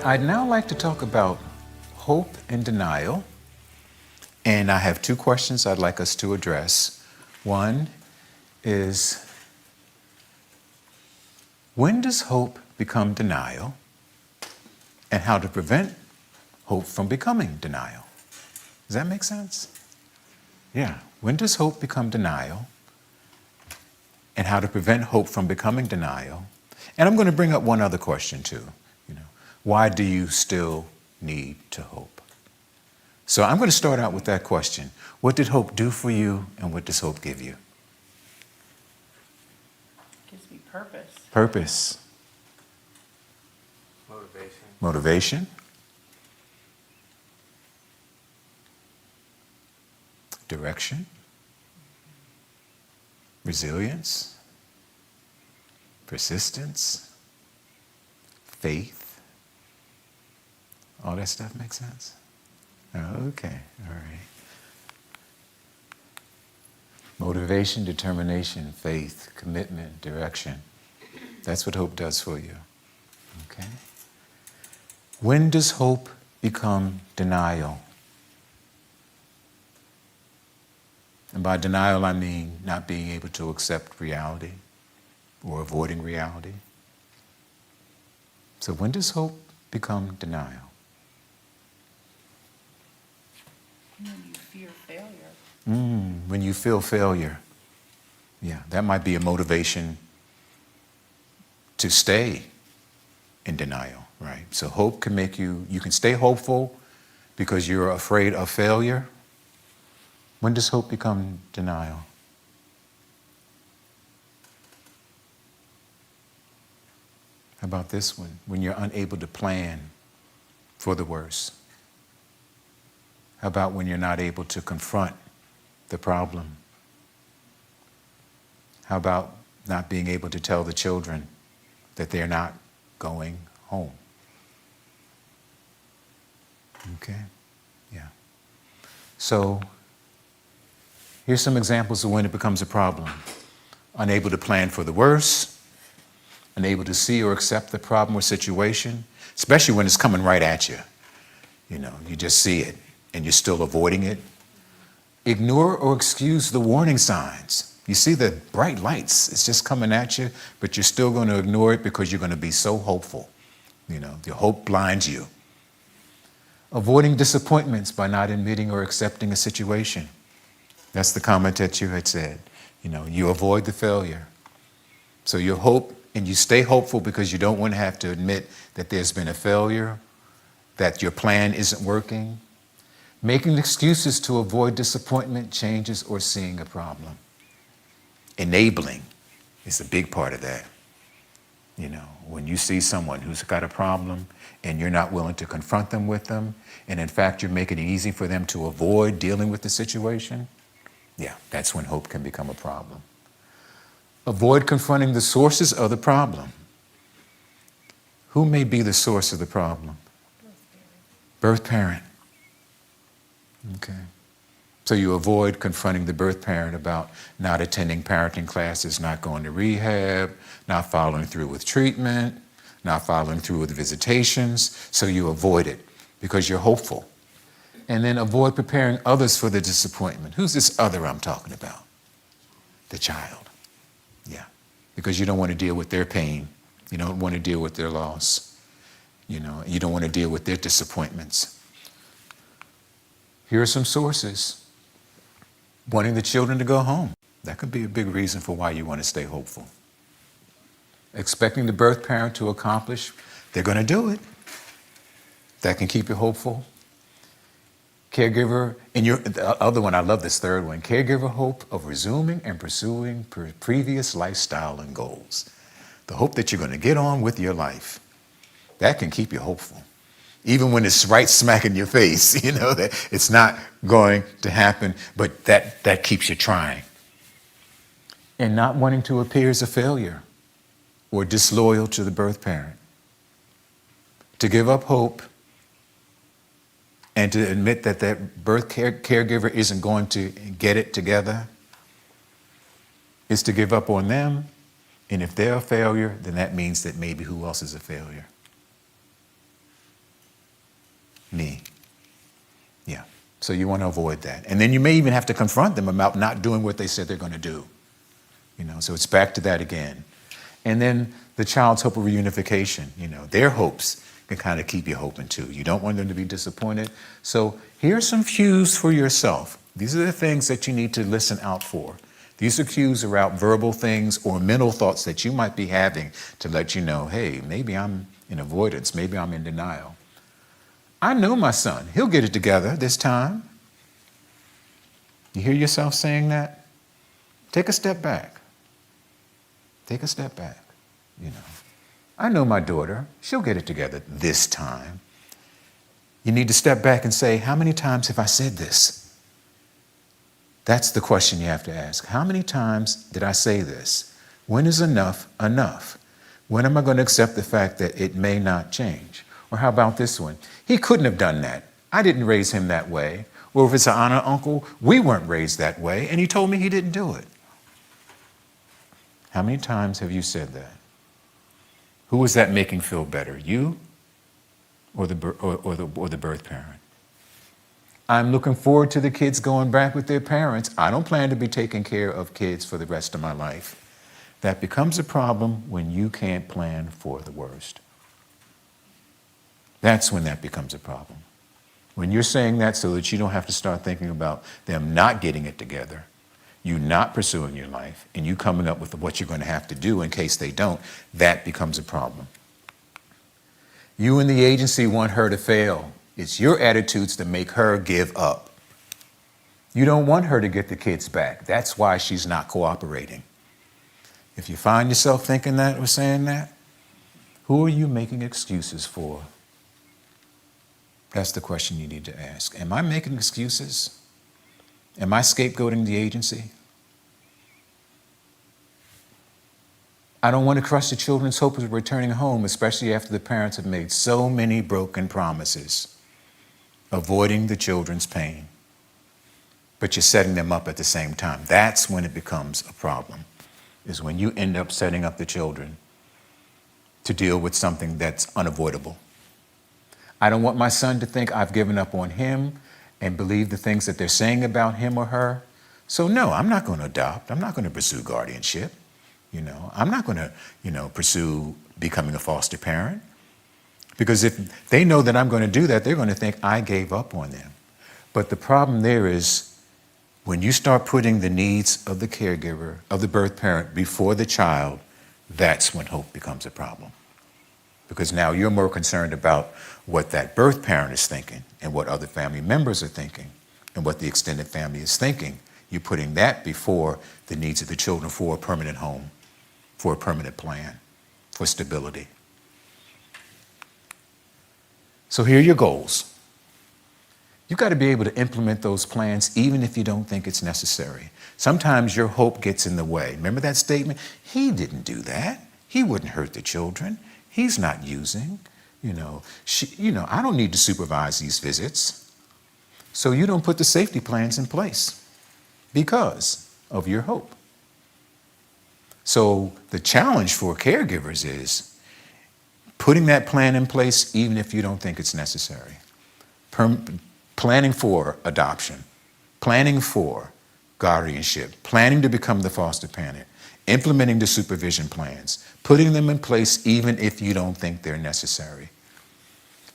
I'd now like to talk about hope and denial, and I have two questions I'd like us to address. One is, when does hope become denial, and how to prevent hope from becoming denial? Does that make sense? Yeah. When does hope become denial, and how to prevent hope from becoming denial? And I'm going to bring up one other question too. Why do you still need to hope? So I'm going to start out with that question. What did hope do for you, and what does hope give you? Gives me purpose. Purpose. Motivation. Motivation. Direction. Resilience. Persistence. Faith. All that stuff makes sense? Okay, all right. Motivation, determination, faith, commitment, direction. That's what hope does for you. Okay? When does hope become denial? And by denial, I mean not being able to accept reality or avoiding reality. So when does hope become denial? When you fear failure. When you feel failure. Yeah, that might be a motivation to stay in denial, right? So hope can make you can stay hopeful because you're afraid of failure. When does hope become denial? How about this one? When you're unable to plan for the worst. How about when you're not able to confront the problem? How about not being able to tell the children that they're not going home? Okay? Yeah. So, here's some examples of when it becomes a problem. Unable to plan for the worst, unable to see or accept the problem or situation, especially when it's coming right at you. You just see it and you're still avoiding it. Ignore or excuse the warning signs. You see the bright lights, it's just coming at you, but you're still going to ignore it because you're going to be so hopeful. Your hope blinds you. Avoiding disappointments by not admitting or accepting a situation. That's the comment that you had said. You avoid the failure. So you hope and you stay hopeful because you don't want to have to admit that there's been a failure, that your plan isn't working. Making excuses to avoid disappointment, changes, or seeing a problem. Enabling is a big part of that. When you see someone who's got a problem and you're not willing to confront them with them, and in fact you're making it easy for them to avoid dealing with the situation, yeah, that's when hope can become a problem. Avoid confronting the sources of the problem. Who may be the source of the problem? Birth parent. Okay. So you avoid confronting the birth parent about not attending parenting classes, not going to rehab, not following through with treatment, not following through with visitations. So you avoid it because you're hopeful. And then avoid preparing others for the disappointment. Who's this other I'm talking about? The child. Yeah. Because you don't want to deal with their pain. You don't want to deal with their loss. You don't want to deal with their disappointments. Here are some sources. Wanting the children to go home. That could be a big reason for why you want to stay hopeful. Expecting the birth parent to accomplish, they're going to do it. That can keep you hopeful. Caregiver, and the other one, I love this third one. Caregiver hope of resuming and pursuing previous lifestyle and goals. The hope that you're going to get on with your life. That can keep you hopeful. Even when it's right smack in your face, that it's not going to happen, but that keeps you trying. And not wanting to appear as a failure or disloyal to the birth parent. To give up hope and to admit that birth caregiver isn't going to get it together is to give up on them. And if they're a failure, then that means that maybe who else is a failure? Me. Yeah. So you want to avoid that. And then you may even have to confront them about not doing what they said they're going to do. So it's back to that again. And then the child's hope of reunification, their hopes can kind of keep you hoping too. You don't want them to be disappointed. So here's some cues for yourself. These are the things that you need to listen out for. These are cues around verbal things or mental thoughts that you might be having to let you know, hey, maybe I'm in avoidance, maybe I'm in denial. I know my son, he'll get it together this time. You hear yourself saying that? Take a step back. Take a step back, I know my daughter, she'll get it together this time. You need to step back and say, how many times have I said this? That's the question you have to ask. How many times did I say this? When is enough enough? When am I going to accept the fact that it may not change? Or how about this one? He couldn't have done that. I didn't raise him that way. Or if it's an aunt or uncle, we weren't raised that way, and he told me he didn't do it. How many times have you said that? Who is that making feel better, you or the birth parent? I'm looking forward to the kids going back with their parents. I don't plan to be taking care of kids for the rest of my life. That becomes a problem when you can't plan for the worst. That's when that becomes a problem. When you're saying that so that you don't have to start thinking about them not getting it together, you not pursuing your life, and you coming up with what you're going to have to do in case they don't, that becomes a problem. You and the agency want her to fail. It's your attitudes that make her give up. You don't want her to get the kids back. That's why she's not cooperating. If you find yourself thinking that or saying that, who are you making excuses for? That's the question you need to ask. Am I making excuses? Am I scapegoating the agency? I don't want to crush the children's hope of returning home, especially after the parents have made so many broken promises, avoiding the children's pain. But you're setting them up at the same time. That's when it becomes a problem, is when you end up setting up the children to deal with something that's unavoidable. I don't want my son to think I've given up on him and believe the things that they're saying about him or her. So no, I'm not going to adopt. I'm not going to pursue guardianship. I'm not going to, pursue becoming a foster parent. Because if they know that I'm going to do that, they're going to think I gave up on them. But the problem there is when you start putting the needs of the caregiver, of the birth parent, before the child, that's when hope becomes a problem. Because now you're more concerned about what that birth parent is thinking and what other family members are thinking and what the extended family is thinking. You're putting that before the needs of the children for a permanent home, for a permanent plan, for stability. So here are your goals. You've got to be able to implement those plans even if you don't think it's necessary. Sometimes your hope gets in the way. Remember that statement? He didn't do that. He wouldn't hurt the children. He's not using. I don't need to supervise these visits. So you don't put the safety plans in place because of your hope. So the challenge for caregivers is putting that plan in place even if you don't think it's necessary. Planning for adoption, planning for guardianship, planning to become the foster parent, implementing the supervision plans, putting them in place even if you don't think they're necessary.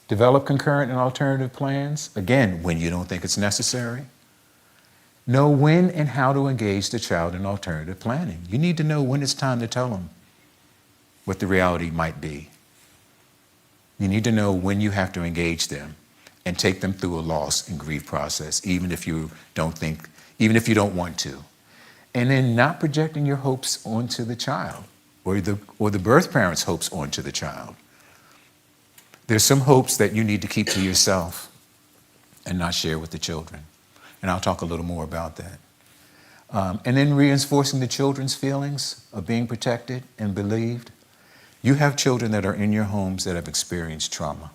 Develop concurrent and alternative plans, again, when you don't think it's necessary. Know when and how to engage the child in alternative planning. You need to know when it's time to tell them what the reality might be. You need to know when you have to engage them and take them through a loss and grief process, even if you don't want to. And then not projecting your hopes onto the child or the birth parent's hopes onto the child. There's some hopes that you need to keep to yourself and not share with the children. And I'll talk a little more about that. And then reinforcing the children's feelings of being protected and believed. You have children that are in your homes that have experienced trauma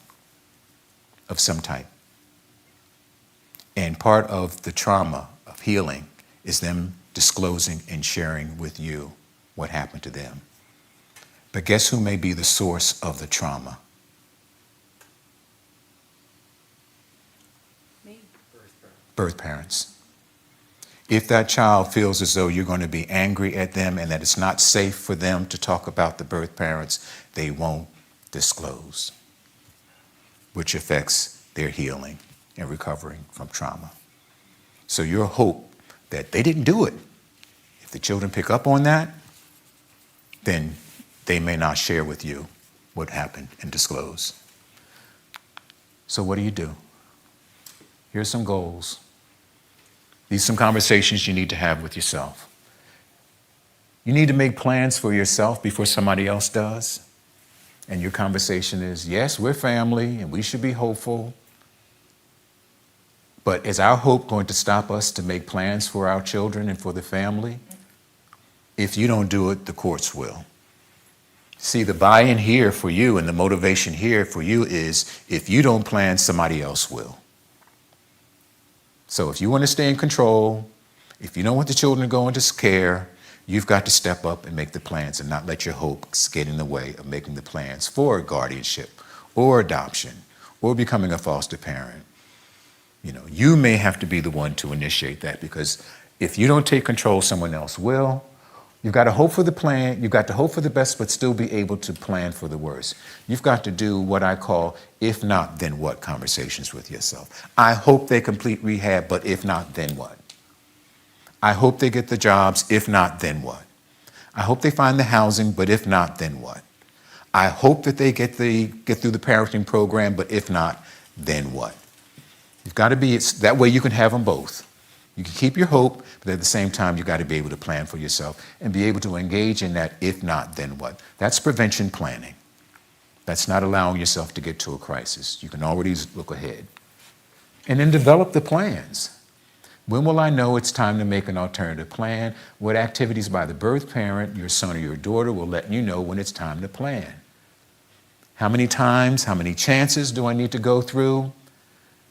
of some type. And part of the trauma of healing is them disclosing and sharing with you what happened to them. But guess who may be the source of the trauma? birth parents. If that child feels as though you're going to be angry at them and that it's not safe for them to talk about the birth parents, they won't disclose, which affects their healing and recovering from trauma. So your hope that they didn't do it, if the children pick up on that, then they may not share with you what happened and disclose. So what do? Here's some goals. These are some conversations you need to have with yourself. You need to make plans for yourself before somebody else does. And your conversation is, yes, we're family and we should be hopeful. But is our hope going to stop us to make plans for our children and for the family? If you don't do it, the courts will. See, the buy-in here for you and the motivation here for you is, if you don't plan, somebody else will. So if you want to stay in control, if you don't want the children to go into care, you've got to step up and make the plans and not let your hopes get in the way of making the plans for guardianship or adoption or becoming a foster parent. You may have to be the one to initiate that, because if you don't take control, someone else will. You've got to hope for the plan. You've got to hope for the best, but still be able to plan for the worst. You've got to do what I call if not, then what conversations with yourself. I hope they complete rehab, but if not, then what? I hope they get the jobs. If not, then what? I hope they find the housing, but if not, then what? I hope that they get through the parenting program, but if not, then what? You've got to be, that way you can have them both. You can keep your hope, but at the same time, you've got to be able to plan for yourself and be able to engage in that if not, then what. That's prevention planning. That's not allowing yourself to get to a crisis. You can already look ahead. And then develop the plans. When will I know it's time to make an alternative plan? What activities by the birth parent, your son or your daughter, will let you know when it's time to plan? How many times, how many chances do I need to go through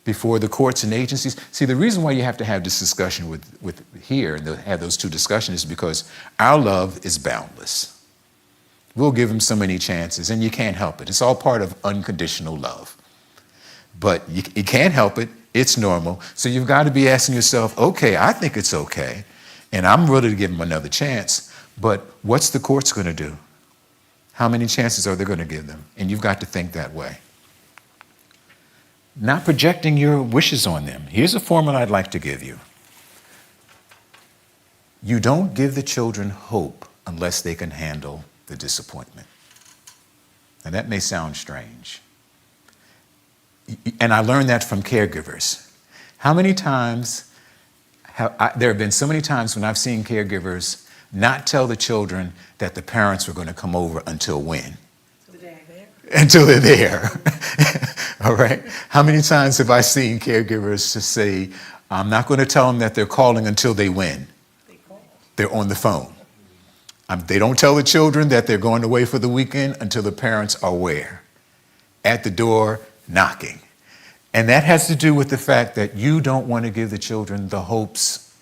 before the courts and agencies? See, the reason why you have to have this discussion with here and have those two discussions is because our love is boundless. We'll give them so many chances, and you can't help it. It's all part of unconditional love. But you can't help it. It's normal. So you've got to be asking yourself, okay, I think it's okay, and I'm ready to give them another chance, but what's the courts going to do? How many chances are they going to give them? And you've got to think that way. Not projecting your wishes on them. Here's a formula I'd like to give you. You don't give the children hope unless they can handle the disappointment. And that may sound strange. And I learned that from caregivers. How many times there have been so many times when I've seen caregivers not tell the children that the parents were going to come over until when? Until they're there. All right. How many times have I seen caregivers to say, I'm not going to tell them that they're calling until they win? They're on the phone. They don't tell the children that they're going away for the weekend until the parents are where? At the door, knocking. And that has to do with the fact that you don't want to give the children the hopes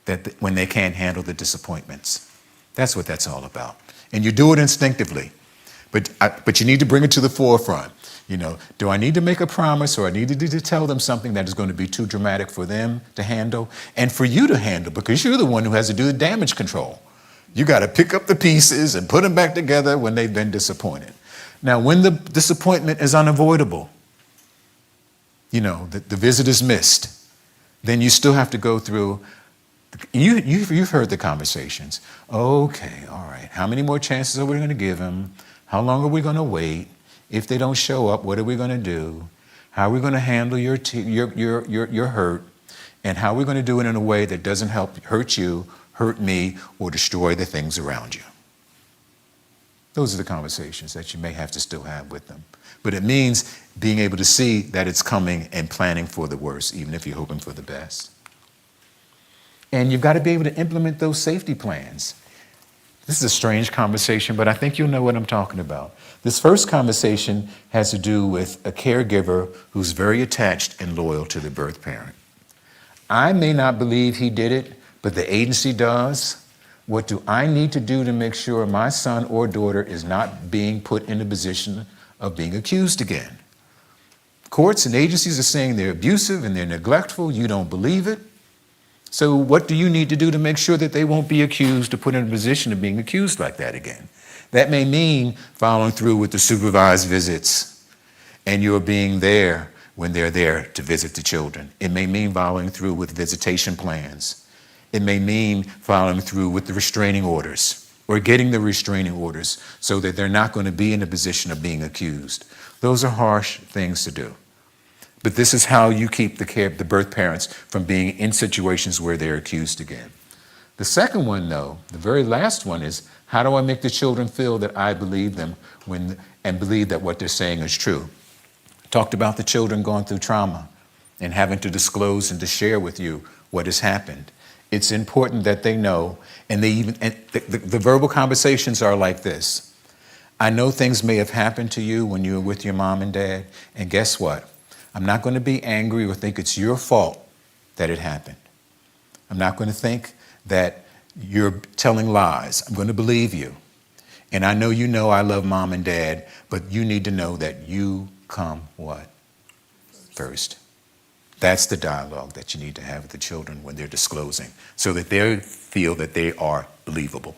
that when they can't handle the disappointments. That's what that's all about. And you do it instinctively. But you need to bring it to the forefront. Do I need to make a promise, or I need to tell them something that is going to be too dramatic for them to handle and for you to handle, because you're the one who has to do the damage control. You got to pick up the pieces and put them back together when they've been disappointed. Now, when the disappointment is unavoidable, the visit is missed, then you still have to go through. You've heard the conversations. Okay, all right. How many more chances are we going to give them? How long are we going to wait? If they don't show up, what are we going to do? How are we going to handle your hurt? And how are we going to do it in a way that doesn't hurt you, hurt me, or destroy the things around you? Those are the conversations that you may have to still have with them. But it means being able to see that it's coming and planning for the worst, even if you're hoping for the best. And you've got to be able to implement those safety plans. This is a strange conversation, but I think you'll know what I'm talking about. This first conversation has to do with a caregiver who's very attached and loyal to the birth parent. I may not believe he did it, but the agency does. What do I need to do to make sure my son or daughter is not being put in a position of being accused again? Courts and agencies are saying they're abusive and they're neglectful. You don't believe it. So what do you need to do to make sure that they won't be accused or put in a position of being accused like that again? That may mean following through with the supervised visits and you're being there when they're there to visit the children. It may mean following through with visitation plans. It may mean following through with the restraining orders or getting the restraining orders so that they're not going to be in a position of being accused. Those are harsh things to do. But this is how you keep the birth parents from being in situations where they're accused again. The second one, though, the very last one is, how do I make the children feel that I believe them and believe that what they're saying is true? Talked about the children going through trauma and having to disclose and to share with you what has happened. It's important that they know, and the verbal conversations are like this. I know things may have happened to you when you were with your mom and dad, and guess what? I'm not going to be angry or think it's your fault that it happened. I'm not going to think that you're telling lies. I'm going to believe you. And I know you know I love mom and dad, but you need to know that you come what? First. That's the dialogue that you need to have with the children when they're disclosing, so that they feel that they are believable.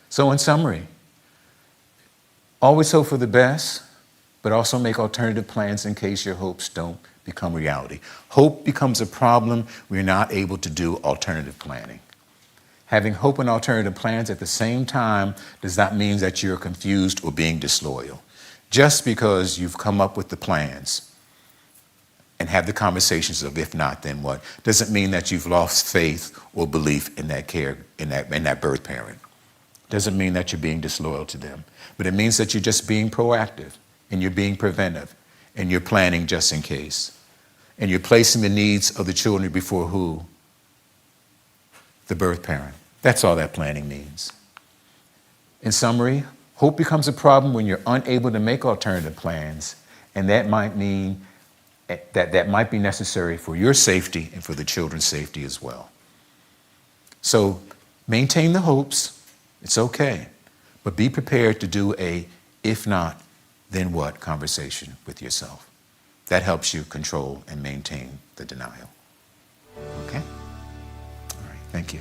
So in summary, always hope for the best, but also make alternative plans in case your hopes don't become reality. Hope becomes a problem when you're not able to do alternative planning. Having hope and alternative plans at the same time does not mean that you're confused or being disloyal. Just because you've come up with the plans and have the conversations of if not, then what, doesn't mean that you've lost faith or belief in that that birth parent. Doesn't mean that you're being disloyal to them, but it means that you're just being proactive and you're being preventive and you're planning just in case. And you're placing the needs of the children before who? The birth parent. That's all that planning means. In summary, hope becomes a problem when you're unable to make alternative plans, and that might mean that might be necessary for your safety and for the children's safety as well. So maintain the hopes, it's okay, but be prepared to do a if not, then what conversation with yourself. That helps you control and maintain the denial. Okay? All right, thank you.